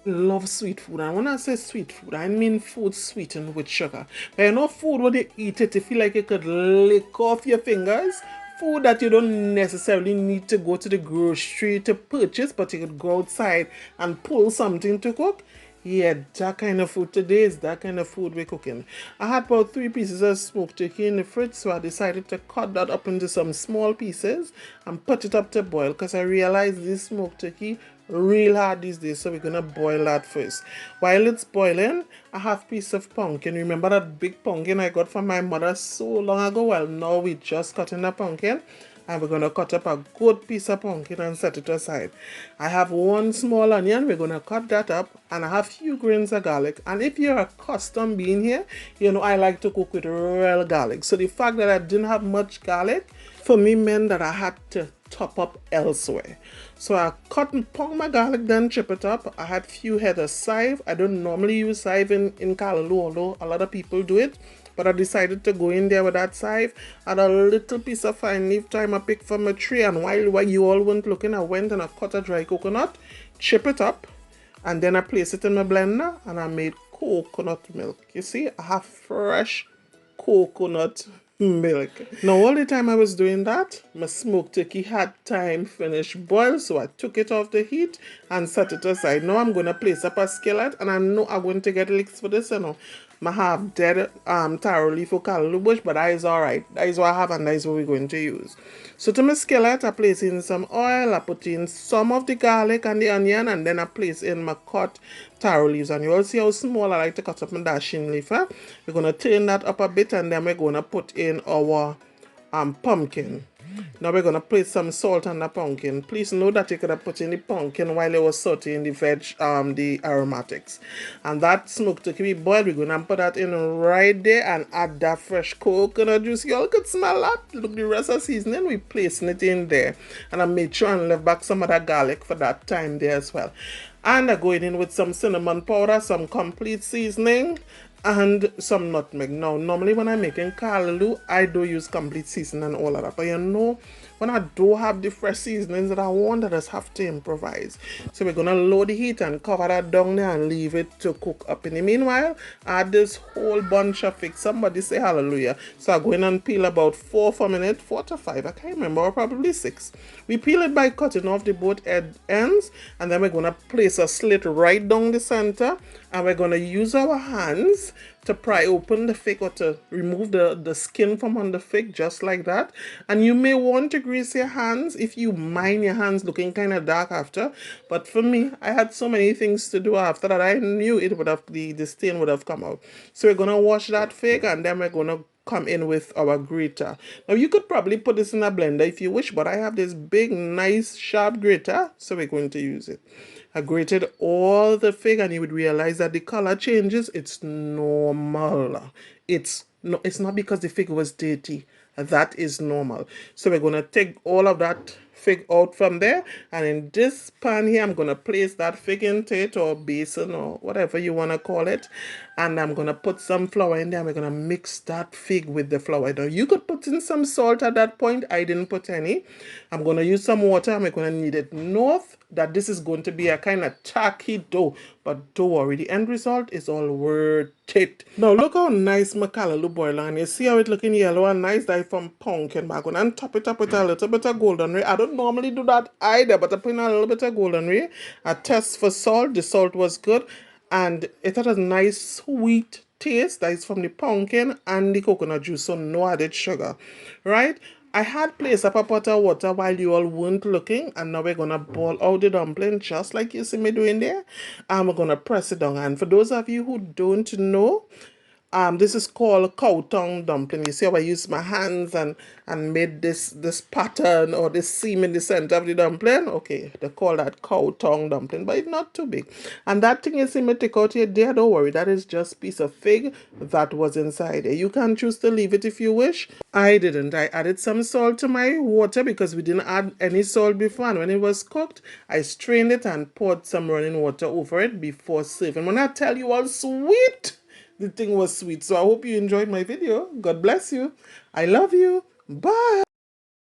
love sweet food. And when I say sweet food, I mean food sweetened with sugar. But you know, food when you eat it, you feel like you could lick off your fingers. Food that you don't necessarily need to go to the grocery to purchase, but you could go outside and pull something to cook. Yeah, that kind of food today is that kind of food we're cooking. I had about 3 pieces of smoked turkey in the fridge, so I decided to cut that up into some small pieces and put it up to boil because I realized this smoked turkey real hard these days, so we're gonna boil that first. While it's boiling, I have piece of pumpkin. Remember that big pumpkin I got from my mother so long ago? Well, now we just cutting the pumpkin and we're gonna cut up a good piece of pumpkin and set it aside. I have one small onion, we're gonna cut that up, and I have few grains of garlic. And if you're a custom bean here, you know I like to cook with real garlic. So the fact that I didn't have much garlic for me meant that I had to top up elsewhere. So I cut and pound my garlic, then chip it up. I had few head of chive. I don't normally use chive in callaloo, although a lot of people do it. But I decided to go in there with that chive. And a little piece of fine leaf thyme I picked from a tree. And while you all weren't looking, I went and I cut a dry coconut, chip it up, and then I place it in my blender and I made coconut milk. You see, I have fresh coconut milk. Now all the time I was doing that, my smoked turkey had time finished boil, so I took it off the heat and set it aside. Now I'm going to place up a skillet, and I know I'm going to get licks for this, you know. I have dead taro leaf or callaloo bush, but that is alright. That is what I have, and that is what we're going to use. So to my skillet, I place in some oil, I put in some of the garlic and the onion, and then I place in my cut taro leaves. And you all see how small I like to cut up my dashing leaf. We're going to turn that up a bit, and then we're going to put in our pumpkin. Now we're going to place some salt on the pumpkin. Please know that you could have put in the pumpkin while you were sauteing the the aromatics. And that smoked turkey boiled, we're going to put that in right there and add that fresh coconut juice. You all could smell that. Look, the rest of the seasoning, we're placing it in there. And I made sure and left back some of that garlic for that time there as well. And I'm going in with some cinnamon powder, some complete seasoning, and some nutmeg. Now, normally when I'm making callaloo, I do use complete seasoning and all of that. But you know, when I do have the fresh seasonings that I want, I just have to improvise. So we're going to lower the heat and cover that down there and leave it to cook up. In the meanwhile, I add this whole bunch of figs. Somebody say hallelujah. So I go in and peel about 4 minutes, 4 to 5. I can't remember, or probably 6. We peel it by cutting off the both ends, and then we're going to place a slit right down the center, and we're going to use our hands to pry open the fig, or to remove the skin from on the fig, just like that. And you may want to grease your hands if you mind your hands looking kind of dark after. But for me, I had so many things to do after that, I knew it would have, the stain would have come out. So we're going to wash that fig, and then we're going to come in with our grater. Now you could probably put this in a blender if you wish, but I have this big, nice, sharp grater, so we're going to use it. I grated all the fig, and you would realize that the color changes. It's normal. It's not because the fig was dirty. That is normal. So we're going to take all of that fig out from there, and in this pan here I'm going to place that fig into it, or basin, or whatever you want to call it, and I'm going to put some flour in there, and we're going to mix that fig with the flour. Now you could put in some salt at that point. I didn't put any. I'm going to use some water, and we're going to knead it. Note that this is going to be a kind of tacky dough, but don't worry, the end result is all worth it. Now look how nice my callaloo boil, and you see how it looking yellow and nice. That from pumpkin. I'm going to top it up with a little bit of golden ray. I don't normally do that either, but I put in a little bit of golden ray. I test for salt. The salt was good, and it had a nice sweet taste that is from the pumpkin and the coconut juice, so no added sugar, right? I had placed up a pot of water while you all weren't looking, and now we're gonna boil out the dumpling just like you see me doing there, and we're gonna press it down. And for those of you who don't know, this is called cow tongue dumpling. You see how I use my hands and made this pattern, or this seam in the center of the dumpling? Okay, they call that cow tongue dumpling, but it's not too big. And that thing you see me take out here, there, don't worry, that is just piece of fig that was inside there. You can choose to leave it if you wish. I didn't. I added some salt to my water because we didn't add any salt before, and when it was cooked, I strained it and poured some running water over it before serving. When I tell you all sweet, the thing was sweet. So I hope you enjoyed my video. God bless you. I love you. Bye.